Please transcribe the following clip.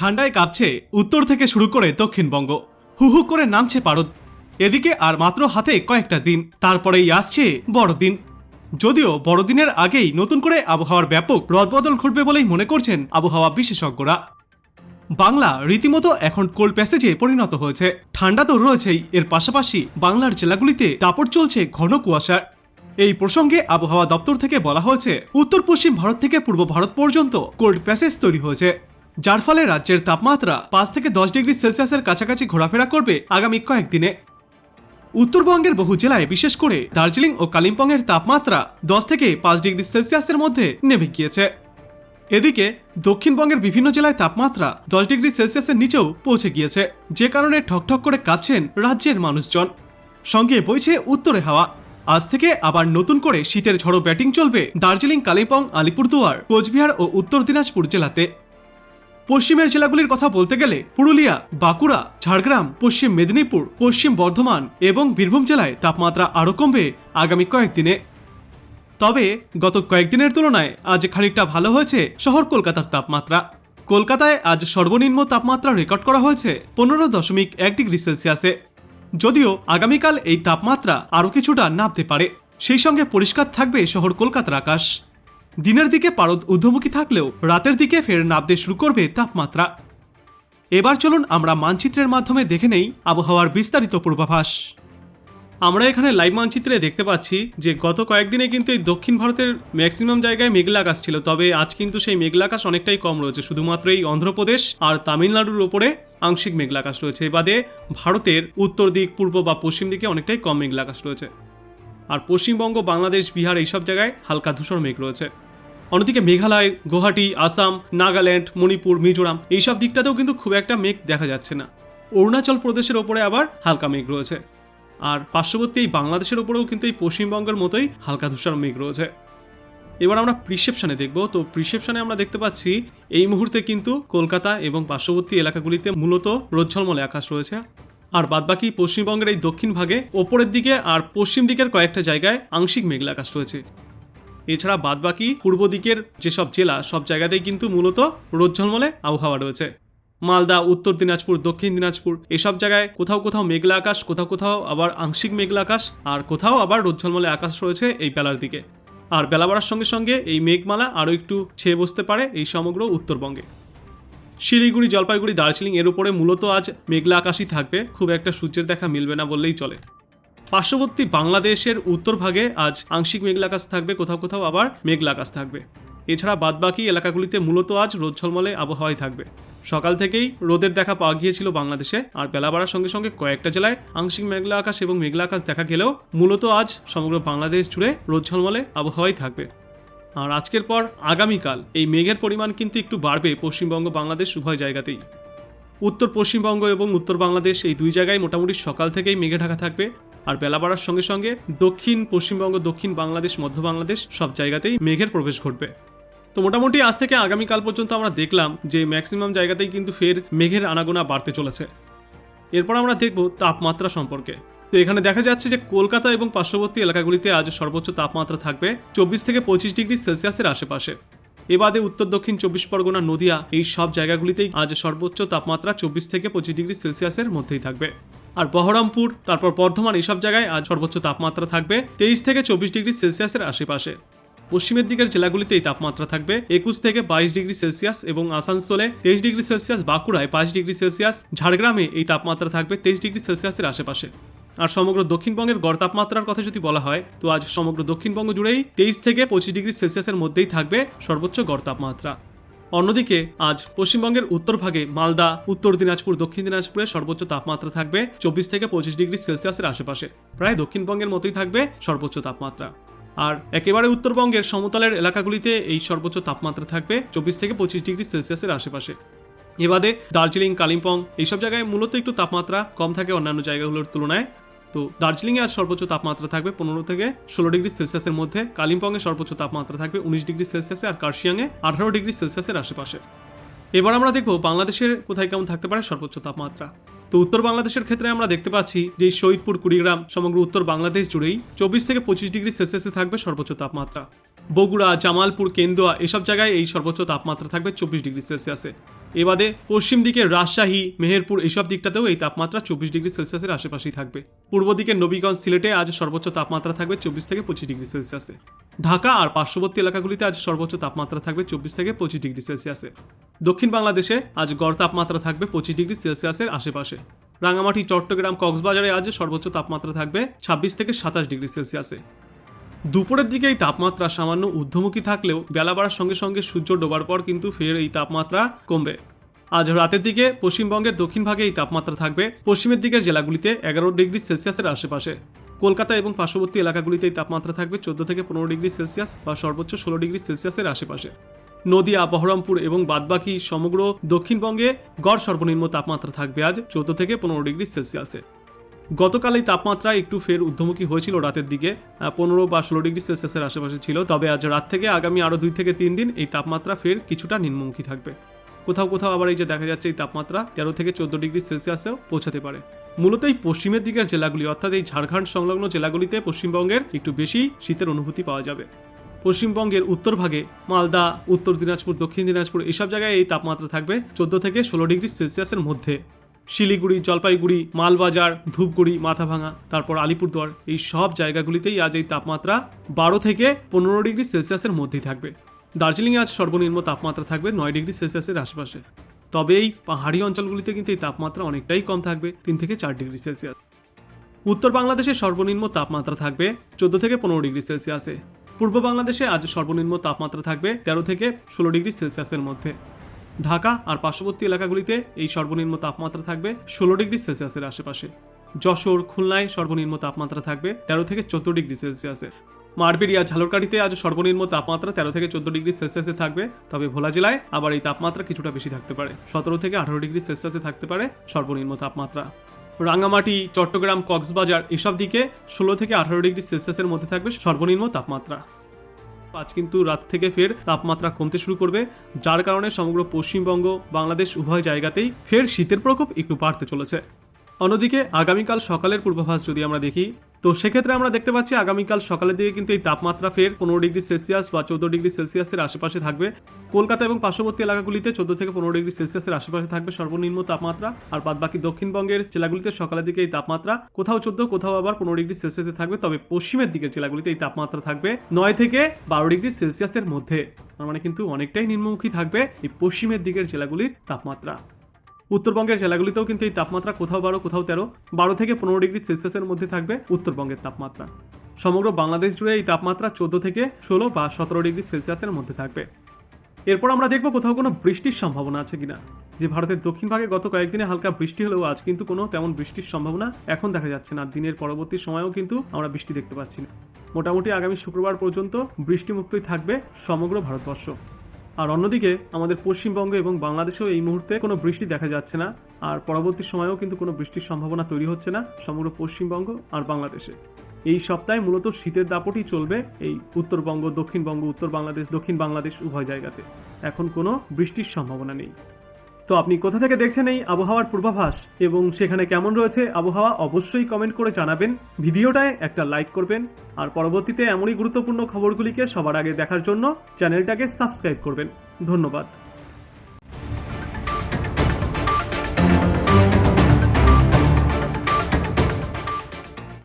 ঠান্ডায় কাঁপছে উত্তর থেকে শুরু করে দক্ষিণবঙ্গ, হু হু করে নামছে পারদ। এদিকে আর মাত্র হাতে কয়েকটা দিন, তারপরেই আসছে বড়দিন। যদিও বড়দিনের আগেই নতুন করে আবহাওয়ার ব্যাপক রদবদল ঘটবে বলেই মনে করছেন আবহাওয়া বিশেষজ্ঞরা। বাংলা রীতিমতো এখন কোল্ড প্যাসেজে পরিণত হয়েছে। ঠান্ডা তো রয়েছেই, এর পাশাপাশি বাংলার জেলাগুলিতে দাপট চলছে ঘন কুয়াশার। এই প্রসঙ্গে আবহাওয়া দপ্তর থেকে বলা হয়েছে, উত্তর পশ্চিম ভারত থেকে পূর্ব ভারত পর্যন্ত কোল্ড প্যাসেজ তৈরি হয়েছে, যার ফলে রাজ্যের তাপমাত্রা 5 থেকে 10 ডিগ্রি সেলসিয়াসের কাছাকাছি ঘোরাফেরা করবে আগামী কয়েকদিনে। উত্তরবঙ্গের বহু জেলায়, বিশেষ করে দার্জিলিং ও কালিম্পংয়ের তাপমাত্রা 10 থেকে 5 ডিগ্রি সেলসিয়াসের মধ্যে নেমে গিয়েছে। এদিকে দক্ষিণবঙ্গের বিভিন্ন জেলায় তাপমাত্রা 10 ডিগ্রি সেলসিয়াসের নিচেও পৌঁছে গিয়েছে, যে কারণে ঠকঠক করে কাঁপছেন রাজ্যের মানুষজন। সঙ্গে বইছে উত্তরে হাওয়া। আজ থেকে আবার নতুন করে শীতের ঝড়ো ব্যাটিং চলবে দার্জিলিং, কালিম্পং, আলিপুরদুয়ার, কোচবিহার ও উত্তর দিনাজপুর জেলাতে। পশ্চিমের জেলাগুলির কথা বলতে গেলে পুরুলিয়া, বাঁকুড়া, ঝাড়গ্রাম, পশ্চিম মেদিনীপুর, পশ্চিম বর্ধমান এবং বীরভূম জেলায় তাপমাত্রা আরও কমবে আগামী কয়েকদিনে। তবে গত কয়েকদিনের তুলনায় আজ খানিকটা ভালো হয়েছে শহর কলকাতার তাপমাত্রা। কলকাতায় আজ সর্বনিম্ন তাপমাত্রা রেকর্ড করা হয়েছে 15.1 ডিগ্রি সেলসিয়াসে। যদিও আগামীকাল এই তাপমাত্রা আরও কিছুটা নামতে পারে। সেই সঙ্গে পরিষ্কার থাকবে শহর কলকাতার আকাশ। দিনের দিকে পারদ ঊর্ধ্বমুখী থাকলেও রাতের দিকে ফের নামতে শুরু করবে তাপমাত্রা। এবার চলুন আমরা মানচিত্রের মাধ্যমে দেখে নেই আবহাওয়ার বিস্তারিত পূর্বাভাস। আমরা এখানে লাইভ মানচিত্রে দেখতে পাচ্ছি যে গত কয়েকদিনে কিন্তু এই দক্ষিণ ভারতের ম্যাক্সিমাম জায়গায় মেঘলা আকাশ ছিল, তবে আজ কিন্তু সেই মেঘলা আকাশ অনেকটাই কম রয়েছে। শুধুমাত্র এই অন্ধ্রপ্রদেশ আর তামিলনাড়ুর ওপরে আংশিক মেঘলা আকাশ রয়েছে। এ বাদে ভারতের উত্তর দিক, পূর্ব বা পশ্চিম দিকে অনেকটাই কম মেঘলা আকাশ রয়েছে। আর পশ্চিমবঙ্গ, বাংলাদেশ, বিহার এইসব জায়গায় হালকা ধূসর মেঘ রয়েছে। অন্যদিকে মেঘালয়, গুয়াহাটি, আসাম, নাগাল্যান্ড, মণিপুর, মিজোরাম এইসব দিকটাতেও কিন্তু খুব একটা মেঘ দেখা যাচ্ছে না। অরুণাচল প্রদেশের ওপরে আবার হালকা মেঘ রয়েছে। আর পার্শ্ববর্তী এই বাংলাদেশের ওপরেও কিন্তু এই পশ্চিমবঙ্গের মতোই হালকা ধূসর মেঘ রয়েছে। এবার আমরা প্রিসেপশনে দেখব। তো প্রিসেপশনে আমরা দেখতে পাচ্ছি এই মুহূর্তে কিন্তু কলকাতা এবং পার্শ্ববর্তী এলাকাগুলিতে মূলত রোদঝলমলে আকাশ রয়েছে। আর বাদবাকি পশ্চিমবঙ্গের এই দক্ষিণ ভাগে ওপরের দিকে আর পশ্চিম দিকের কয়েকটা জায়গায় আংশিক মেঘলা আকাশ রয়েছে। এছাড়া বাদবাকি পূর্ব দিকের যেসব জেলা, সব জায়গাতেই কিন্তু মূলত রোদঝলমলে আবহাওয়া রয়েছে। মালদা, উত্তর দিনাজপুর, দক্ষিণ দিনাজপুর এসব জায়গায় কোথাও কোথাও মেঘলা আকাশ, কোথাও কোথাও আবার আংশিক মেঘলা আকাশ, আর কোথাও আবার রোদঝলমলে আকাশ রয়েছে এই বেলার দিকে। আর বেলা বাড়ার সঙ্গে সঙ্গে এই মেঘমালা আরও একটু ছেয়ে বসতে পারে এই সমগ্র উত্তরবঙ্গে। শিলিগুড়ি, জলপাইগুড়ি, দার্জিলিং এর উপরে মূলত আজ মেঘলা আকাশই থাকবে, খুব একটা সূর্যের দেখা মিলবে না বললেই চলে। পার্শ্ববর্তী বাংলাদেশের উত্তর ভাগে আজ আংশিক মেঘলা আকাশ থাকবে, কোথাও কোথাও আবার মেঘলা আকাশ থাকবে। এছাড়া বাদবাকি এলাকাগুলিতে মূলত আজ রোদ ঝলমলে আবহাওয়াই থাকবে। সকাল থেকেই রোদের দেখা পাওয়া গিয়েছিল বাংলাদেশে, আর বেলা বাড়ার সঙ্গে সঙ্গে কয়েকটা জেলায় আংশিক মেঘলা আকাশ এবং মেঘলা আকাশ দেখা গেলেও মূলত আজ সমগ্র বাংলাদেশ জুড়ে রোদ ঝলমলে আবহাওয়াই থাকবে। আর আজকের পর আগামীকাল এই মেঘের পরিমাণ কিন্তু একটু বাড়বে পশ্চিমবঙ্গ, বাংলাদেশ উভয় জায়গাতেই। উত্তর পশ্চিমবঙ্গ এবং উত্তর বাংলাদেশ এই দুই জায়গায় মোটামুটি সকাল থেকেই মেঘে ঢাকা থাকবে। আর বেলা বাড়ার সঙ্গে সঙ্গে দক্ষিণ পশ্চিমবঙ্গ, দক্ষিণ বাংলাদেশ, মধ্য বাংলাদেশ সব জায়গাতেই মেঘের প্রবেশ ঘটবে। তো মোটামুটি আজ থেকে আগামীকাল পর্যন্ত আমরা দেখলাম যে ম্যাক্সিমাম জায়গাতেই কিন্তু ফের মেঘের আনাগোনা বাড়তে চলেছে। এরপর আমরা দেখব তাপমাত্রা সম্পর্কে। তো এখানে দেখা যাচ্ছে যে কলকাতা এবং পার্শ্ববর্তী এলাকাগুলিতে আজ সর্বোচ্চ তাপমাত্রা থাকবে 24 থেকে 25 ডিগ্রি সেলসিয়াসের আশেপাশে। এ বাদে উত্তর দক্ষিণ 24 পরগনা, নদিয়া এই সব জায়গাগুলিতেই আজ সর্বোচ্চ তাপমাত্রা 24 থেকে 25 ডিগ্রি সেলসিয়াসের মধ্যেই থাকবে। আর বহরমপুর, তারপর বর্ধমান এইসব জায়গায় আজ সর্বোচ্চ তাপমাত্রা থাকবে 23 থেকে 24 ডিগ্রি সেলসিয়াসের আশেপাশে। পশ্চিমের দিকের জেলাগুলিতে এই তাপমাত্রা থাকবে 21 থেকে 22 ডিগ্রি সেলসিয়াস এবং আসানসোলে 23 ডিগ্রি সেলসিয়াস, বাঁকুড়ায় 5 ডিগ্রি সেলসিয়াস, ঝাড়গ্রামে এই তাপমাত্রা থাকবে 23 ডিগ্রি সেলসিয়াসের আশেপাশে। আর সমগ্র দক্ষিণবঙ্গের গড় তাপমাত্রার কথা যদি বলা হয়, তো আজ সমগ্র দক্ষিণবঙ্গ জুড়েই 23 থেকে 25 ডিগ্রি সেলসিয়াসের মধ্যেই থাকবে সর্বোচ্চ গড় তাপমাত্রা। অন্যদিকে আজ পশ্চিমবঙ্গের উত্তর ভাগে মালদা, উত্তর দিনাজপুর, দক্ষিণ দিনাজপুরে সর্বোচ্চ তাপমাত্রা থাকবে 24 থেকে 25 ডিগ্রি সেলসিয়াসের আশেপাশে। প্রায় দক্ষিণবঙ্গের মতোই থাকবে সর্বোচ্চ তাপমাত্রা। আর একেবারে উত্তরবঙ্গের সমতলের এলাকাগুলিতে এই সর্বোচ্চ তাপমাত্রা থাকবে 24 থেকে 25 ডিগ্রি সেলসিয়াসের আশেপাশে। এবারে দার্জিলিং, কালিম্পং এইসব জায়গায় মূলত একটু তাপমাত্রা কম থাকে অন্যান্য জায়গাগুলোর তুলনায়। তো দার্জিলিংয়ে আজ সর্বোচ্চ তাপমাত্রা থাকবে 15 থেকে 16 ডিগ্রি সেলসিয়াসের মধ্যে, কালিম্পংয়ে সর্বোচ্চ তাপমাত্রা থাকবে 19 ডিগ্রি সেলসিয়াসে, আর কার্শিয়াংয়ে 18 ডিগ্রি সেলসিয়াসের আশেপাশে। এবার আমরা দেখব বাংলাদেশের কোথায় কেমন থাকতে পারে সর্বোচ্চ তাপমাত্রা। তো উত্তর বাংলাদেশের ক্ষেত্রে আমরা দেখতে পাচ্ছি যে শহীদপুর, কুড়িগ্রাম সমগ্র উত্তর বাংলাদেশ জুড়েই 24 থেকে 25 ডিগ্রি সেলসিয়াসে থাকবে সর্বোচ্চ তাপমাত্রা। বগুড়া, জামালপুর, কেন্দুয়া এসব জায়গায় এই সর্বোচ্চ তাপমাত্রা থাকবে 24°C। এবাদে পশ্চিম দিকে রাজশাহী, মেহেরপুর এইসব দিকটাতেও এই তাপমাত্রা 24°C আশেপাশেই থাকবে। পূর্ব দিকে নবীগঞ্জ, সিলেটে আজ সর্বোচ্চ তাপমাত্রা থাকবে 24 থেকে 25°C। ঢাকা আর পার্শ্ববর্তী এলাকাগুলিতে আজ সর্বোচ্চ তাপমাত্রা থাকবে 24 থেকে 25°C। দক্ষিণ বাংলাদেশে আজ গড় তাপমাত্রা থাকবে 25°C আশেপাশে। রাঙামাটি, চট্টগ্রাম, কক্সবাজারে আজ সর্বোচ্চ তাপমাত্রা থাকবে 26 থেকে 27°C। দুপুরের দিকে এই তাপমাত্রা সামান্য ঊর্ধ্বমুখী থাকলেও বেলা বাড়ার সঙ্গে সঙ্গে সূর্য ডোবার পর কিন্তু ফের এই তাপমাত্রা কমবে। আজ রাতের দিকে পশ্চিমবঙ্গের দক্ষিণ ভাগে এই তাপমাত্রা থাকবে পশ্চিমের দিকের জেলাগুলিতে 11°C আশেপাশে। কলকাতা এবং পার্শ্ববর্তী এলাকাগুলিতে এই তাপমাত্রা থাকবে 14 থেকে 15°C বা সর্বোচ্চ 16°C আশেপাশে। নদিয়া, বহরমপুর এবং বাদবাকি সমগ্র দক্ষিণবঙ্গে গড় সর্বনিম্ন তাপমাত্রা থাকবে আজ 14 থেকে 15°C। গতকাল এই তাপমাত্রা একটু ফের ঊর্ধ্বমুখী হয়েছিল, রাতের দিকে 15 বা 16°C আশেপাশে ছিল। তবে আজ রাত থেকে আগামী আরও 2 থেকে 3 দিন এই তাপমাত্রা ফের কিছুটা নিম্নমুখী থাকবে। কোথাও কোথাও আবার এই যে দেখা যাচ্ছে এই তাপমাত্রা 13 থেকে 14°C পৌঁছাতে পারে। মূলত এই পশ্চিমের দিকের জেলাগুলি অর্থাৎ এই ঝাড়খণ্ড সংলগ্ন জেলাগুলিতে পশ্চিমবঙ্গের একটু বেশি শীতের অনুভূতি পাওয়া যাবে। পশ্চিমবঙ্গের উত্তর ভাগে মালদা, উত্তর দিনাজপুর, দক্ষিণ দিনাজপুর এইসব জায়গায় এই তাপমাত্রা থাকবে 14 থেকে 16°C মধ্যে। শিলিগুড়ি, জলপাইগুড়ি, মালবাজার, ধূপগুড়ি, মাথাভাঙা, তারপর আলিপুরদুয়ার এই সব জায়গাগুলিতেই আজ এই তাপমাত্রা 12 থেকে 15°C মধ্যেই থাকবে। দার্জিলিংয়ে আজ সর্বনিম্ন তাপমাত্রা থাকবে 9°C আশেপাশে। তবে এই পাহাড়ি অঞ্চলগুলিতে কিন্তু এই তাপমাত্রা অনেকটাই কম থাকবে, 3 থেকে 4°C। উত্তর বাংলাদেশে সর্বনিম্ন তাপমাত্রা থাকবে 14 থেকে 15°C। পূর্ব বাংলাদেশে আজ সর্বনিম্ন তাপমাত্রা থাকবে 13 থেকে 16°C মধ্যে। ঢাকা আর পার্শ্ববর্তী এলাকাগুলিতে এই সর্বনিম্ন তাপমাত্রা থাকবে 16°C আশেপাশে। যশোর, খুলনায় সর্বনিম্ন তাপমাত্রা থাকবে 13 থেকে 14°C। মারবেরিয়া, ঝালকাঠিতে আজ সর্বনিম্ন তাপমাত্রা 13 থেকে 14°C থাকবে। তবে ভোলা জেলায় আবার এই তাপমাত্রা কিছুটা বেশি থাকতে পারে, 17 থেকে 18°C থাকতে পারে সর্বনিম্ন তাপমাত্রা। রাঙামাটি, চট্টগ্রাম, কক্সবাজার এসব দিকে 16 থেকে 18°C মধ্যে থাকবে সর্বনিম্ন তাপমাত্রা। আজ কিন্তু রাত থেকে ফের তাপমাত্রা কমতে শুরু করবে, যার কারণে সমগ্র পশ্চিমবঙ্গ, বাংলাদেশ উভয় জায়গাতেই ফের শীতের প্রকোপ একটু বাড়তে চলেছে। অন্যদিকে আগামীকাল সকালের পূর্বাভাস যদি আমরা দেখি, তো সেক্ষেত্রে আমরা দেখতে পাচ্ছি আগামীকাল সকালের দিকে কিন্তু এই তাপমাত্রা ফের 15°C বা 14°C আশেপাশে থাকবে। কলকাতা এবং পার্শ্ববর্তী এলাকাগুলিতে 14 থেকে 15°C আশেপাশে থাকবে সর্বনিম্ন তাপমাত্রা। আর বাদবাকি দক্ষিণবঙ্গের জেলাগুলিতে সকালের দিকে এই তাপমাত্রা কোথাও 14, কোথাও আবার 15°C থাকবে। তবে পশ্চিমের দিকের জেলাগুলিতে এই তাপমাত্রা থাকবে 9 থেকে 12°C মধ্যে। তার মানে কিন্তু অনেকটাই নিম্নমুখী থাকবে এই পশ্চিমের দিকের জেলাগুলির তাপমাত্রা। উত্তরবঙ্গের জেলাগুলিতেও কিন্তু এই তাপমাত্রা কোথাও 12, কোথাও 13, 12 থেকে 15°C মধ্যে থাকবে উত্তরবঙ্গের তাপমাত্রা। সমগ্র বাংলাদেশ জুড়ে এই তাপমাত্রা 14 থেকে 16 বা 17°C মধ্যে থাকবে। এরপর আমরা দেখব কোথাও কোনো বৃষ্টির সম্ভাবনা আছে কিনা। যে ভারতের দক্ষিণ ভাগে গত কয়েকদিনে হালকা বৃষ্টি হলেও আজ কিন্তু কোনো তেমন বৃষ্টির সম্ভাবনা এখন দেখা যাচ্ছে না। দিনের পরবর্তী সময়েও কিন্তু আমরা বৃষ্টি দেখতে পাচ্ছি না। মোটামুটি আগামী শুক্রবার পর্যন্ত বৃষ্টিমুক্তই থাকবে সমগ্র ভারতবর্ষ। আর অন্যদিকে আমাদের পশ্চিমবঙ্গ এবং বাংলাদেশেও এই মুহূর্তে কোনো বৃষ্টি দেখা যাচ্ছে না, আর পরবর্তী সময়েও কিন্তু কোনো বৃষ্টির সম্ভাবনা তৈরি হচ্ছে না সমগ্র পশ্চিমবঙ্গ আর বাংলাদেশে। এই সপ্তাহে মূলত শীতের দাপটই চলবে এই উত্তরবঙ্গ, দক্ষিণবঙ্গ, উত্তর বাংলাদেশ, দক্ষিণ বাংলাদেশ উভয় জায়গাতে। এখন কোনো বৃষ্টির সম্ভাবনা নেই। তো আপনি কোথা থেকে দেখছেন এই আবহাওয়ার পূর্বাভাস এবং সেখানে কেমন রয়েছে আবহাওয়া অবশ্যই কমেন্ট করে জানাবেন। ভিডিওটায় একটা লাইক করবেন আর পরবর্তীতে এমনই গুরুত্বপূর্ণ খবরগুলিকে সবার আগে দেখার জন্য চ্যানেলটাকে সাবস্ক্রাইব করবেন। ধন্যবাদ।